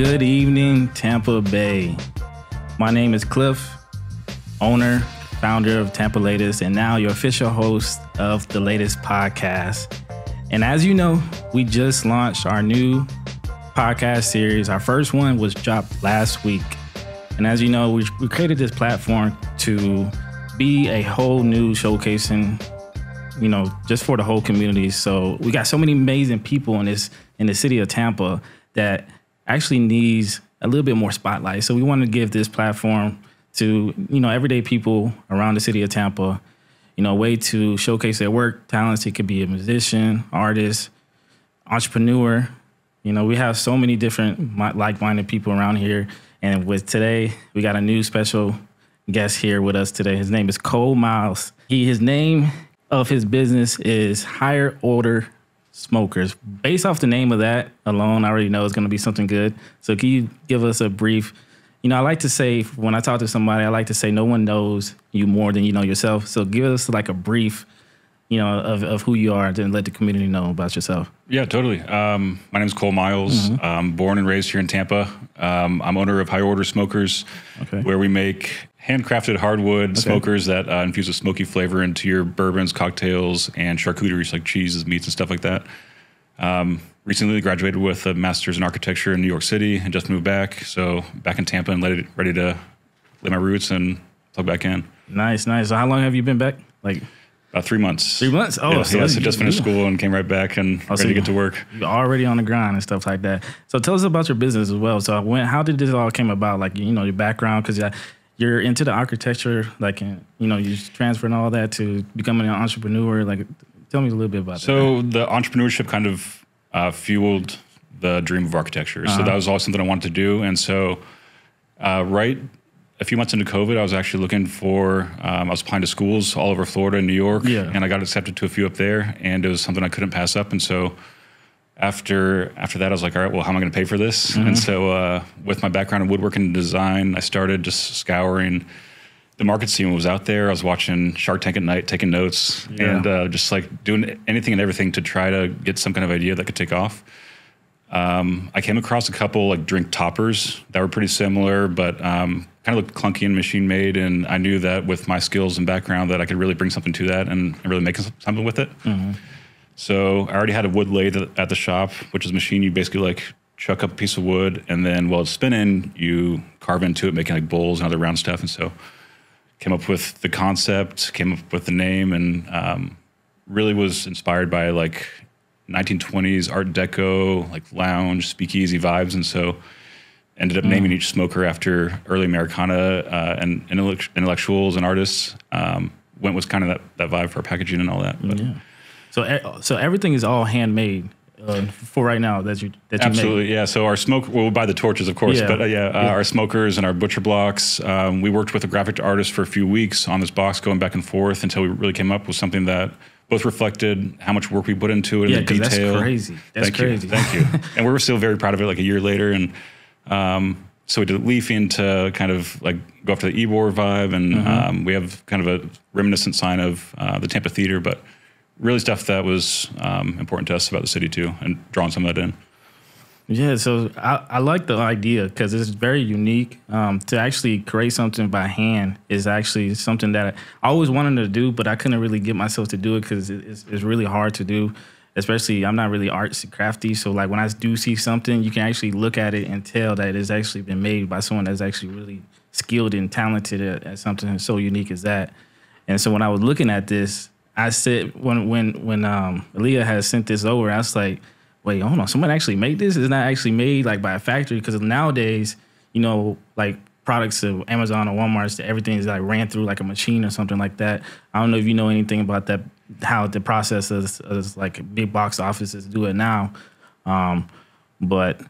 Good evening, Tampa Bay. My name is Cliff, owner, founder of Tampa Latest, and now your official host of the Latest podcast. And as you know, we just launched our new podcast series. Our first one was dropped last week. And as you know, we created this platform to be a whole new showcasing, just for the whole community. So we got so many amazing people in the city of Tampa that actually needs a little bit more spotlight. So we want to give this platform to, everyday people around the city of Tampa, a way to showcase their work, talents. It could be a musician, artist, entrepreneur. We have so many different like-minded people around here. And with today, we got a new special guest here with us today. His name is Cole Miles. His name of his business is Higher Order Smokers. Based off the name of that alone, I already know it's going to be something good. So can you give us a brief, I like to say when I talk to somebody, I like to say no one knows you more than you know yourself. So give us like a brief, of who you are and let the community know about yourself. Yeah, totally. My name is Cole Miles. I'm born and raised here in Tampa. I'm owner of Higher Order Smokers, where we make handcrafted hardwood smokers that infuse a smoky flavor into your bourbons, cocktails, and charcuteries like cheeses, meats, and stuff like that. Recently graduated with a master's in architecture in New York City and just moved back. So back in Tampa and ready to lay my roots and plug back in. Nice. So how long have you been back? About 3 months. 3 months? Oh, yeah, so just finished school and came right back and ready to get to work. You're already on the grind and stuff like that. So tell us about your business as well. So how did this all came about? Your background, because you're into the architecture, you transferring all that to becoming an entrepreneur. Tell me a little bit about that. So the entrepreneurship kind of fueled the dream of architecture. So that was always something I wanted to do. And so right a few months into COVID, I was actually looking for, I was applying to schools all over Florida and New York, and I got accepted to a few up there, and it was something I couldn't pass up. And so after that, I was like, all right, well, how am I going to pay for this? And so with my background in woodworking and design, I started just scouring the market, seeing what was out there. I was watching Shark Tank at night, taking notes, and just doing anything and everything to try to get some kind of idea that could take off. I came across a couple drink toppers that were pretty similar, but kind of looked clunky and machine made. And I knew that with my skills and background that I could really bring something to that and really make something with it. So I already had a wood lathe at the shop, which is a machine you basically chuck up a piece of wood, and then while it's spinning, you carve into it, making bowls and other round stuff. And so came up with the concept, came up with the name, and really was inspired by 1920s Art Deco, lounge, speakeasy vibes. And so ended up naming each smoker after early Americana and intellectuals and artists. Went with kind of that vibe for our packaging and all that. But. Yeah. So everything is all handmade for right now that you absolutely make. Yeah. So our we'll buy the torches, of course, but our smokers and our butcher blocks. We worked with a graphic artist for a few weeks on this box, going back and forth until we really came up with something that both reflected how much work we put into it and the detail. That's crazy. Thank you. And we're still very proud of it. A year later, and so we did leafing to kind of go after the Ybor vibe, and we have kind of a reminiscent sign of the Tampa Theater, but really stuff that was important to us about the city too, and drawing some of that in. Yeah, so I like the idea because it's very unique. To actually create something by hand is actually something that I always wanted to do, but I couldn't really get myself to do it because it's really hard to do. Especially, I'm not really artsy crafty, so when I do see something, you can actually look at it and tell that it's actually been made by someone that's actually really skilled and talented at something so unique as that. And so when I was looking at this, I said when Aaliyah had sent this over, I was like, wait, hold on, someone actually made this? It's not actually made by a factory, because nowadays, products of Amazon or Walmart, everything is ran through a machine or something like that. I don't know if you know anything about that, how the process is big box offices do it now, but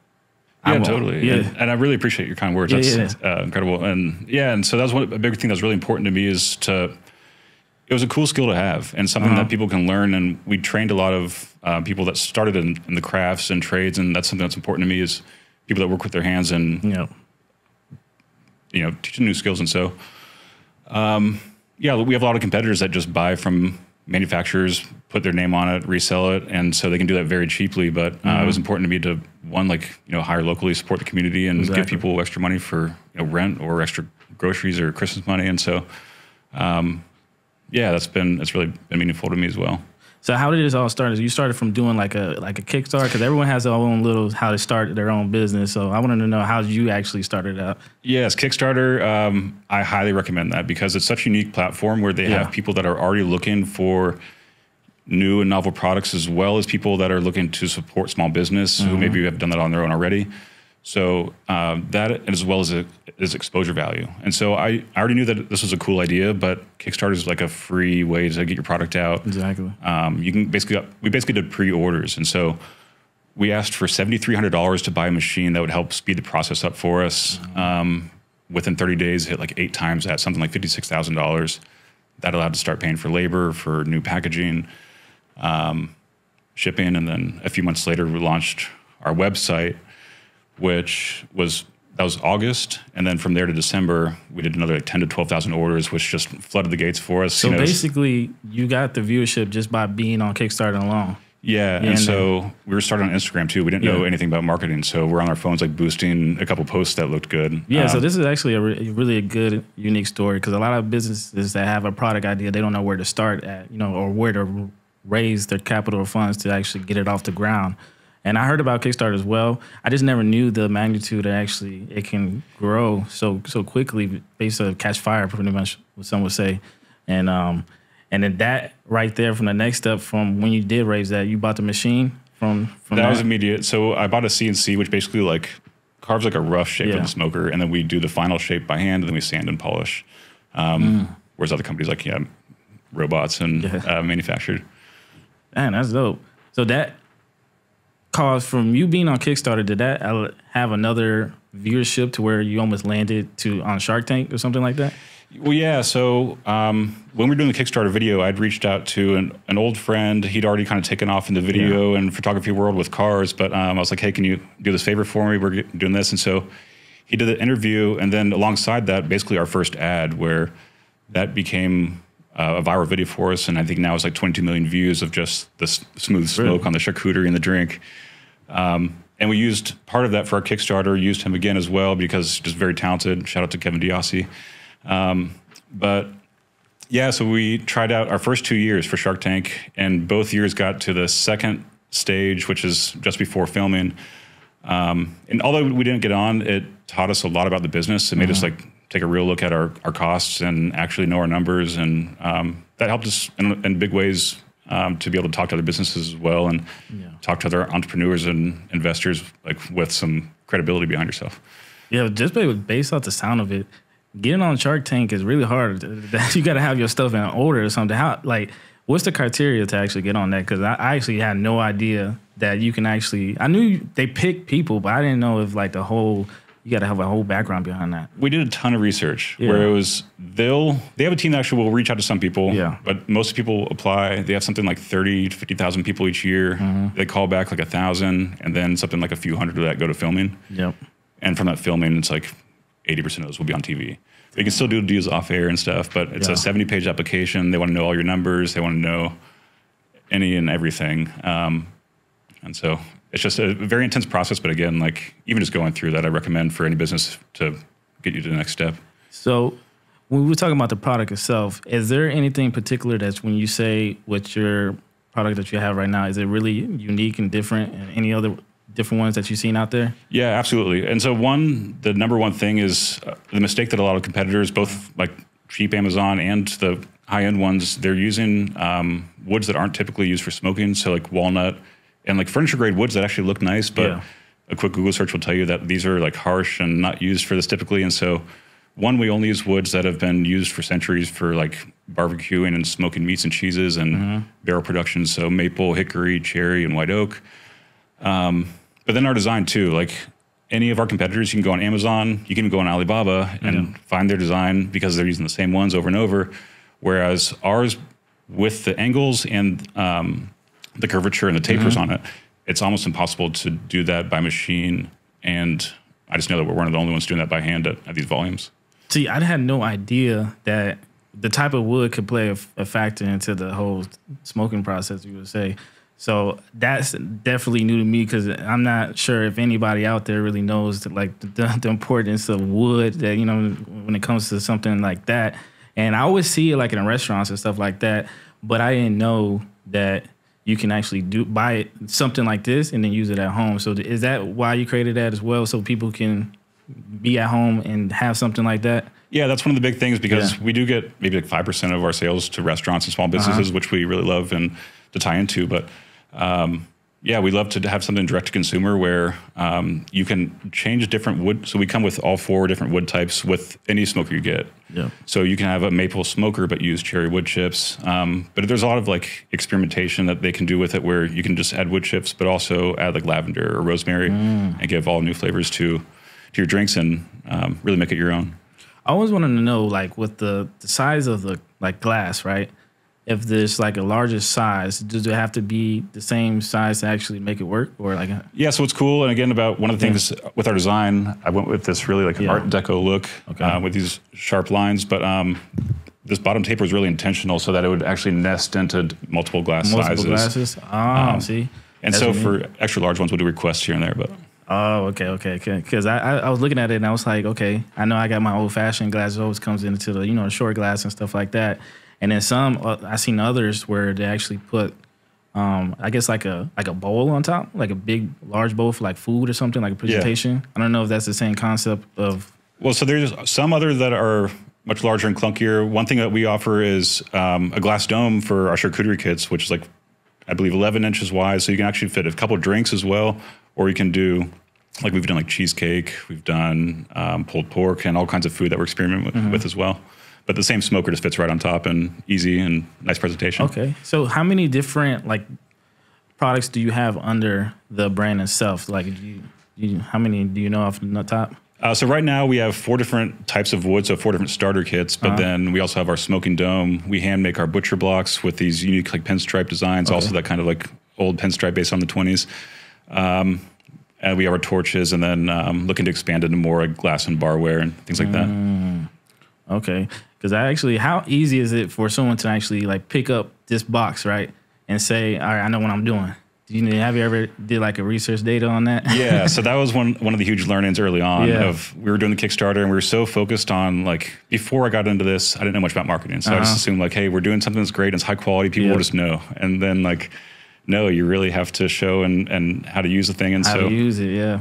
totally. Yeah, and I really appreciate your kind words. That's incredible. And so that was a big thing that was really important to me it was a cool skill to have and something that people can learn. And we trained a lot of people that started in the crafts and trades, and that's something that's important to me is people that work with their hands and teaching new skills. And so, we have a lot of competitors that just buy from manufacturers, put their name on it, resell it, and so they can do that very cheaply. But it was important to me to one, like, hire locally, support the community, and give people extra money for rent or extra groceries or Christmas money. And so, yeah, it's really been meaningful to me as well. So how did this all start? You started from doing like a Kickstarter, because everyone has their own little how they start their own business. So I wanted to know how you actually started out. Yes, Kickstarter. I highly recommend that because it's such a unique platform where they have people that are already looking for new and novel products, as well as people that are looking to support small business who maybe have done that on their own already. So that, as well as is exposure value. And so I already knew that this was a cool idea, but Kickstarter is like a free way to get your product out. Exactly. We basically did pre-orders. And so we asked for $7,300 to buy a machine that would help speed the process up for us. Within 30 days, hit like 8 times that, something like $56,000. That allowed to start paying for labor, for new packaging, shipping. And then a few months later, we launched our website, that was August, and then from there to December, we did another 10 to 12,000 orders, which just flooded the gates for us. So basically, you got the viewership just by being on Kickstarter alone. Yeah, and so we were starting on Instagram too. We didn't know anything about marketing, so we're on our phones like boosting a couple posts that looked good. Yeah, so this is actually a really a good, unique story, because a lot of businesses that have a product idea, they don't know where to start at, or where to raise their capital funds to actually get it off the ground. And I heard about Kickstarter as well. I just never knew the magnitude that actually it can grow so quickly, based on catch fire, pretty much what some would say. And then that right there, from the next step, from when you did raise that, you bought the machine from that was immediate. So I bought a CNC, which basically like carves like a rough shape of the smoker, and then we do the final shape by hand, and then we sand and polish. Whereas other companies like robots and manufactured. Man, that's dope. So that caused, from you being on Kickstarter, did that have another viewership to where you almost landed on Shark Tank or something like that? Well, yeah. So when we were doing the Kickstarter video, I'd reached out to an old friend. He'd already kind of taken off in the video and photography world with cars. But I was like, hey, can you do this favor for me? We're doing this. And so he did the interview. And then alongside that, basically our first ad, where that became a viral video for us. And I think now it's like 22 million views of just the smooth smoke on the charcuterie and the drink. And we used part of that for our Kickstarter, used him again as well, because just very talented. Shout out to Kevin Diossi. But yeah, so we tried out our first 2 years for Shark Tank, and both years got to the second stage, which is just before filming. And although we didn't get on, it taught us a lot about the business. It made us like take a real look at our costs and actually know our numbers. And that helped us in big ways to be able to talk to other businesses as well, and talk to other entrepreneurs and investors, like with some credibility behind yourself. Yeah, just based off the sound of it, getting on Shark Tank is really hard. You got to have your stuff in order or something. What's the criteria to actually get on that? Because I actually had no idea that you can actually. I knew they pick people, but I didn't know if like you got to have a whole background behind that. We did a ton of research where it was they have a team that actually will reach out to some people, but most people apply. They have something like 30 to 50,000 people each year. They call back like 1,000, and then something like a few hundred of that go to filming. Yep. And from that filming, it's like 80% of those will be on TV. You can still do deals off air and stuff, but it's a 70-page application. They want to know all your numbers. They want to know any and everything. And so it's just a very intense process. But again, like even just going through that, I recommend for any business to get you to the next step. So when we were talking about the product itself, is there anything particular that's when you say with your product that you have right now, is it really unique and different than any other different ones that you've seen out there? Yeah, absolutely. And so the number one thing is the mistake that a lot of competitors, both like cheap Amazon and the high-end ones, they're using woods that aren't typically used for smoking. So like walnut and like furniture grade woods that actually look nice, but a quick Google search will tell you that these are like harsh and not used for this typically. And so we only use woods that have been used for centuries for like barbecuing and smoking meats and cheeses and barrel production. So maple, hickory, cherry, and white oak. But then our design too, like any of our competitors, you can go on Amazon, you can go on Alibaba and find their design because they're using the same ones over and over. Whereas ours, with the angles and the curvature and the tapers on it, it's almost impossible to do that by machine. And I just know that we're one of the only ones doing that by hand at these volumes. See, I had no idea that the type of wood could play a factor into the whole smoking process, you would say. So that's definitely new to me because I'm not sure if anybody out there really knows the importance of wood that, when it comes to something like that. And I always see it like in restaurants and stuff like that, but I didn't know that you can actually buy something like this and then use it at home. So is that why you created that as well? So people can be at home and have something like that? Yeah, that's one of the big things because we do get maybe like 5% of our sales to restaurants and small businesses, which we really love and to tie into. But we love to have something direct to consumer where you can change different wood. So we come with all 4 different wood types with any smoker you get. Yeah. So you can have a maple smoker but use cherry wood chips. But there's a lot of like experimentation that they can do with it where you can just add wood chips but also add like lavender or rosemary and give all new flavors to your drinks and really make it your own. I always wanted to know, like, with the size of the glass, right? If there's like a larger size, does it have to be the same size to actually make it work, or like? Yeah, so it's cool. And again, about one of the things with our design, I went with this really like Art Deco look with these sharp lines, but this bottom taper was really intentional so that it would actually nest into multiple sizes. Multiple glasses. See. And so for extra large ones, we'll do requests here and there, but. Oh, okay. Because I was looking at it and I was like, okay, I know I got my old fashioned glass. It always comes into the the short glass and stuff like that. And then some I seen others where they actually put, I guess like a bowl on top, like a big large bowl for like food or something, like a presentation. Yeah. I don't know if that's the same concept of. Well, so there's some other that are much larger and clunkier. One thing that we offer is a glass dome for our charcuterie kits, which is like, I believe 11 inches wide. So you can actually fit a couple of drinks as well. Or you can do, like we've done like cheesecake, we've done pulled pork and all kinds of food that we're experimenting with as well. But the same smoker just fits right on top and easy and nice presentation. Okay. So how many different like products do you have under the brand itself? Like how many do you know off the top? So right now we have 4 different types of wood, so 4 different starter kits. But then we also have our smoking dome. We hand make our butcher blocks with these unique like pinstripe designs, also that kind of like old pinstripe based on the 20s. And we have our torches, and then looking to expand into more like glass and barware and things like that. Okay, because how easy is it for someone to actually like pick up this box, right, and say, all right, I know what I'm doing? Have you ever did like a research data on that? Yeah, so that was one of the huge learnings early on. We were doing the Kickstarter, and we were so focused on like before I got into this, I didn't know much about marketing, so I just assumed like, hey, we're doing something that's great, and it's high quality, people will just know, and then like. No, you really have to show and how to use the thing. And how to use it,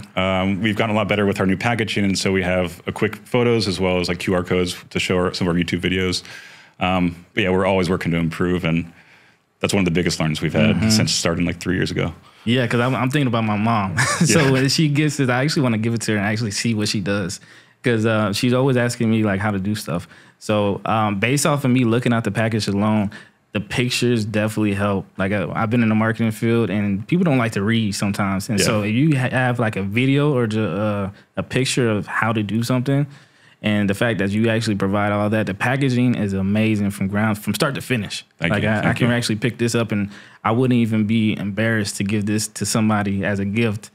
we've gotten a lot better with our new packaging. And so we have a quick photos as well as like QR codes to show some of our YouTube videos. But yeah, we're always working to improve. And that's one of the biggest learnings we've had since starting like 3 years ago. Yeah, because I'm thinking about my mom. So when she gets it, I actually want to give it to her and actually see what she does. Because she's always asking me like how to do stuff. So based off of me looking at the package alone, the pictures definitely help. Like I've been in the marketing field, and people don't like to read sometimes. And so if you have like a video or a picture of how to do something, and the fact that you actually provide all that, the packaging is amazing from start to finish. Thank you. I can actually pick this up, and I wouldn't even be embarrassed to give this to somebody as a gift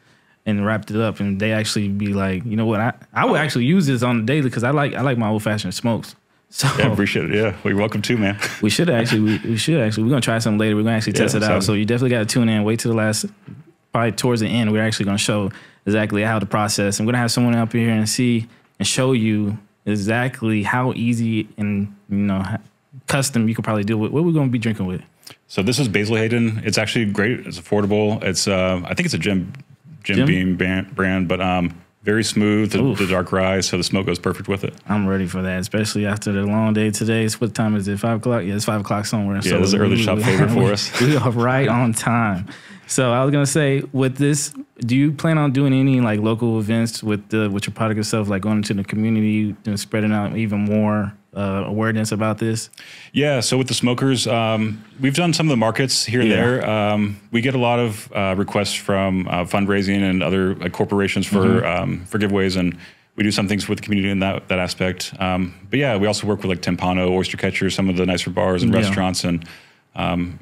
and wrapped it up, and they actually be like, you know what, I would actually use this on the daily because I like my old fashioned smokes. So yeah, appreciate it. Yeah, well, you're welcome too, man. We should actually. We're gonna try something later. We're gonna actually test it out. So you definitely got to tune in. Wait till the last, probably towards the end. We're actually gonna show exactly how to process. I'm gonna have someone up here and show you exactly how easy and custom you could probably do with what we're gonna be drinking with. So this is Basil Hayden. It's actually great. It's affordable. It's I think it's a Jim Beam brand, but very smooth, the dark rye, so the smoke goes perfect with it. I'm ready for that, especially after the long day today. What time is it, 5 o'clock? Yeah, it's 5 o'clock somewhere. Yeah, this is an early shop favorite for us. We are right on time. So I was going to say, with this, do you plan on doing any like local events with your product itself, like going into the community and spreading out even more awareness about this? Yeah, so with the smokers, we've done some of the markets here and there. We get a lot of requests from fundraising and other corporations for giveaways, and we do some things with the community in that aspect. But yeah, we also work with like Timpano, Oyster Catcher, some of the nicer bars and restaurants, and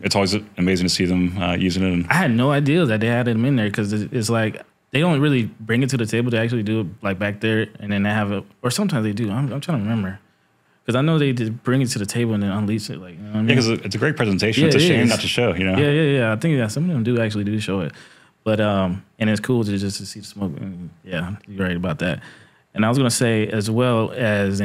it's always amazing to see them using it. I had no idea that they had them in there because it's like they don't really bring it to the table. They actually do it like back there, and then they have it, or sometimes they do. I'm trying to remember. Because I know they did bring it to the table and then unleash it. Like, you know what I mean? Yeah, because it's a great presentation. It's a shame not to show, you know? Yeah. I think some of them do actually show it. But, and it's cool to see the smoke. And yeah, you're right about that. And I was going to say, as well as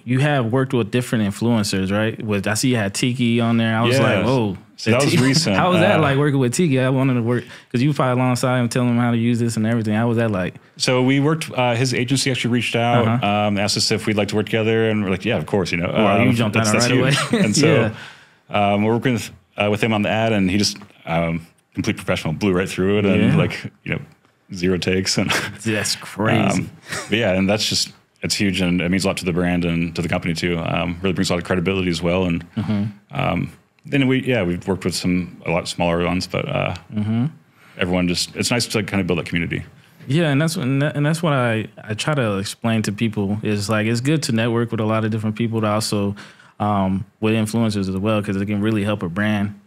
you have worked with different influencers, right? I see you had Tiki on there. I was like, whoa. So that was recent. How was that like working with Tiki? I wanted to work, because you probably alongside him telling him how to use this and everything. How was that like? So we worked, his agency actually reached out, asked us if we'd like to work together. And we're like, yeah, of course, you know. Well, you jumped on it right away. And so we're working with him on the ad, and he just, complete professional, blew right through it and zero takes. And that's crazy. But yeah, and it's huge, and it means a lot to the brand and to the company too. Really brings a lot of credibility as well. And then we've worked with a lot smaller ones, but everyone it's nice to kind of build that community. Yeah, and that's what I try to explain to people is like it's good to network with a lot of different people, to also with influencers as well, because it can really help a brand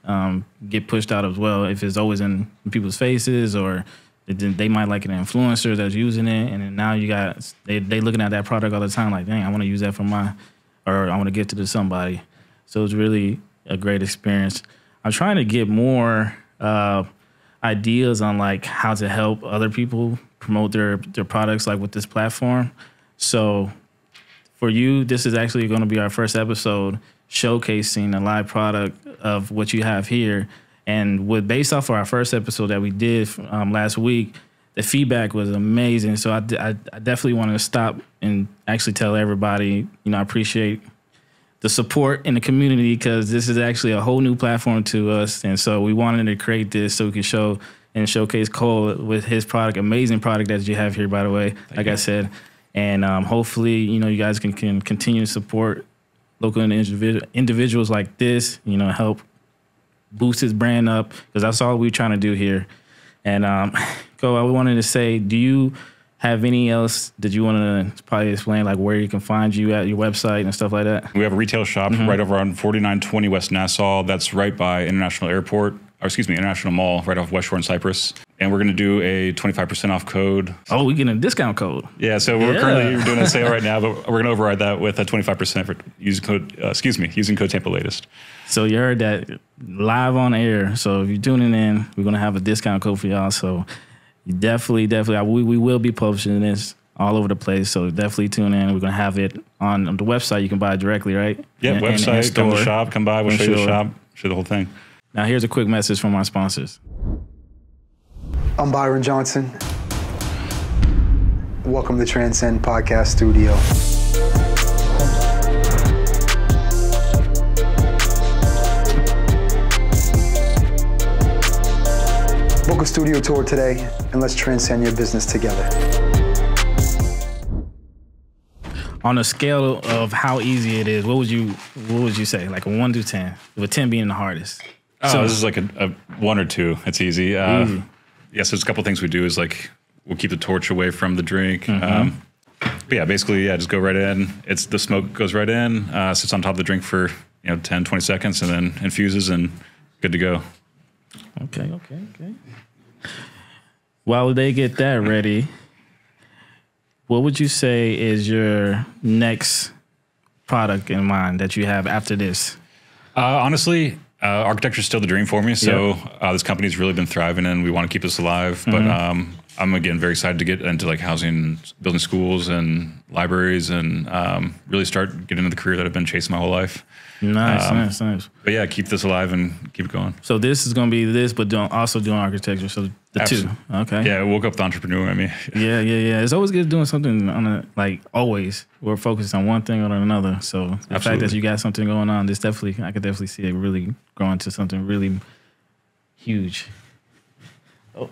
get pushed out as well if it's always in people's faces, or they might like an influencer that's using it, and then now you got they looking at that product all the time like, dang, I want to use that or I want to give it to somebody. So it's really a great experience. I'm trying to get more ideas on like how to help other people promote their products like with this platform. So for you, this is actually going to be our first episode showcasing a live product of what you have here. And based off of our first episode that we did last week, the feedback was amazing. So I definitely want to stop and actually tell everybody, I appreciate the support in the community, because this is actually a whole new platform to us. And so we wanted to create this so we could show and showcase Cole with his product, amazing product that you have here, by the way, like I said. And hopefully, you guys can continue to support local individuals like this, help boost his brand up, because that's all we're trying to do here. And Cole, I wanted to say, do you have any else that you want to probably explain, like where you can find you at your website and stuff like that? We have a retail shop right over on 4920 West Nassau. That's right by International Mall, right off West Shore and Cypress. And we're going to do a 25% off code. Oh, we getting a discount code. Yeah, so we're currently doing a sale right now, but we're going to override that with a 25% for using code Tampa Latest. So you heard that live on air. So if you're tuning in, we're going to have a discount code for y'all. So you definitely, we will be publishing this all over the place. So definitely tune in. We're going to have it on the website. You can buy it directly, right? Yeah, website, come to the shop, come by, we'll show you the shop, show you the whole thing. Now here's a quick message from our sponsors. I'm Byron Johnson. Welcome to Transcend Podcast Studio. Book a studio tour today, and let's transcend your business together. On a scale of how easy it is, what would you say? Like a 1 to 10, with 10 being the hardest. So this is like a 1 or 2. It's easy. Yes, there's a couple things we do is like we'll keep the torch away from the drink. But yeah, basically, just go right in. The smoke goes right in, sits on top of the drink for 10, 20 seconds, and then infuses and good to go. Okay. While they get that ready, what would you say is your next product in mind that you have after this? Honestly, architecture is still the dream for me. So this company's really been thriving, and we want to keep this alive. But I'm, again, very excited to get into like housing, building schools and libraries, and really start getting into the career that I've been chasing my whole life. Nice. But yeah, keep this alive and keep it going. So this is going to be this, but also doing architecture. So the two. Okay. Yeah, I woke up the entrepreneur in me. Yeah. It's always good doing something always. We're focused on one thing or another. So the fact that you got something going on, I could definitely see it really growing to something really huge. Oh.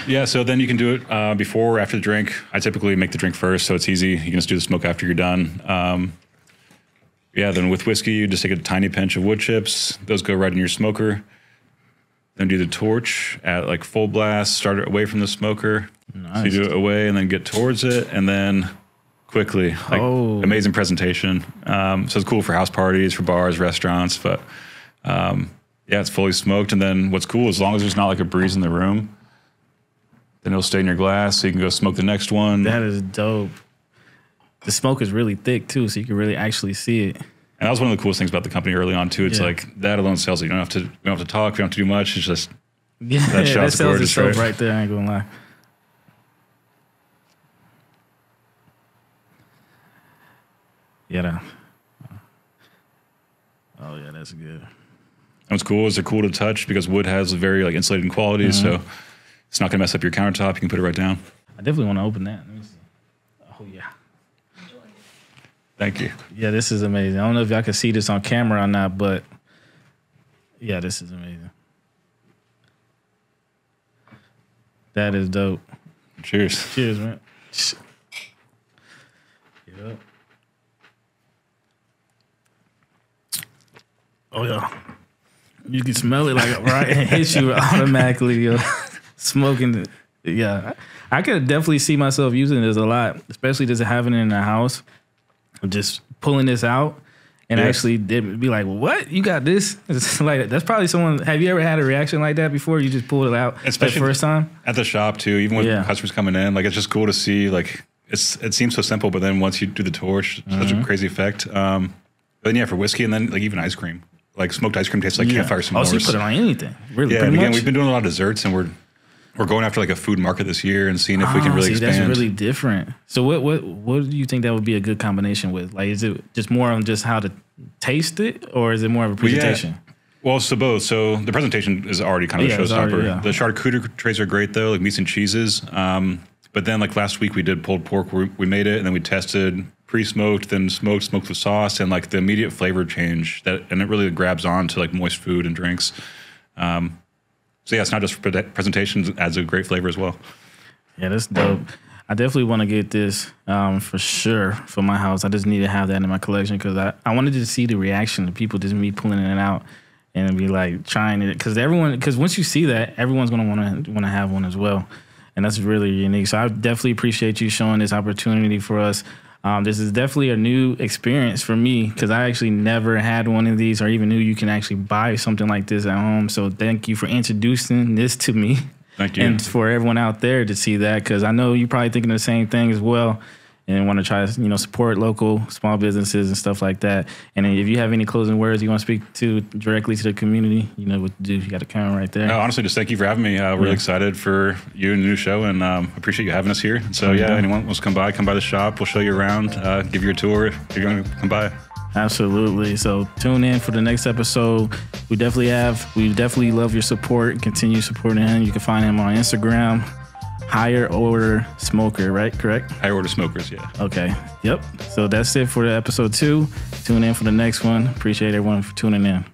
Yeah, so then you can do it before or after the drink. I typically make the drink first, so it's easy. You can just do the smoke after you're done. Then with whiskey, you just take a tiny pinch of wood chips. Those go right in your smoker. Then do the torch at like full blast, start it away from the smoker. Nice. So you do it away and then get towards it, and then quickly, amazing presentation. So it's cool for house parties, for bars, restaurants, but it's fully smoked. And then what's cool, as long as there's not like a breeze in the room, then it'll stay in your glass, so you can go smoke the next one. That is dope. the smoke is really thick too, so you can really actually see it. And that was one of the coolest things about the company early on too. It's like that alone sells it. You don't have to talk. You don't have to do much. It's just that shot's sells gorgeous, itself right there. I ain't gonna lie. Yeah. Oh yeah, that's good. And what's cool is they're cool to touch because wood has very like insulating qualities, so it's not gonna mess up your countertop. You can put it right down. I definitely want to open that. Let me see. Oh yeah. Thank you. Yeah, this is amazing. I don't know if y'all can see this on camera or not, but yeah, this is amazing. That is dope. Cheers. Cheers, man. Yep. Oh yeah. You can smell it like right and hit you automatically. Yo. Smoking. Yeah. I could definitely see myself using this a lot, especially just having it in the house. Just pulling this out and actually be like, what? You got this? It's like, that's probably someone. Have you ever had a reaction like that before? You just pulled it out especially the first time? At the shop too, even with customers coming in. Like, it's just cool to see, like, it seems so simple, but then once you do the torch, such a crazy effect. But then for whiskey and then like even ice cream. Like smoked ice cream tastes like campfire s'mores. Oh, so you put it on anything. Really, yeah, pretty and again, much? we've been doing a lot of desserts and we're going after like a food market this year and seeing if we can really expand. That's really different. So what do you think that would be a good combination with? Like, is it just more on just how to taste it, or is it more of a presentation? Well, so both. So the presentation is already kind of a showstopper. The charcuterie trays are great though, like meats and cheeses. But then like last week we did pulled pork where we made it and then we tested pre-smoked, then smoked with sauce, and like the immediate flavor change and it really grabs on to like moist food and drinks. So yeah, it's not just for presentations, it adds a great flavor as well. Yeah, that's dope. I definitely want to get this for sure for my house. I just need to have that in my collection because I wanted to see the reaction of people, just me pulling it out and be like trying it. Because once you see that, everyone's going to want to have one as well. And that's really unique. So I definitely appreciate you showing this opportunity for us. This is definitely a new experience for me because I actually never had one of these or even knew you can actually buy something like this at home. So thank you for introducing this to me. Thank you. And for everyone out there to see that, because I know you're probably thinking the same thing as well and want to try to, support local small businesses and stuff like that. And if you have any closing words you want to speak to directly to the community, you know what to do. You got a camera right there. No, honestly, just thank you for having me. We're really excited for you and the new show, and appreciate you having us here. So anyone wants to come by the shop. We'll show you around, give you a tour if you're going to come by. Absolutely. So tune in for the next episode. We definitely love your support. Continue supporting him. You can find him on Instagram, Higher Order Smoker, right? Correct? Higher Order Smokers, yeah. Okay. Yep. So that's it for the episode 2. Tune in for the next one. Appreciate everyone for tuning in.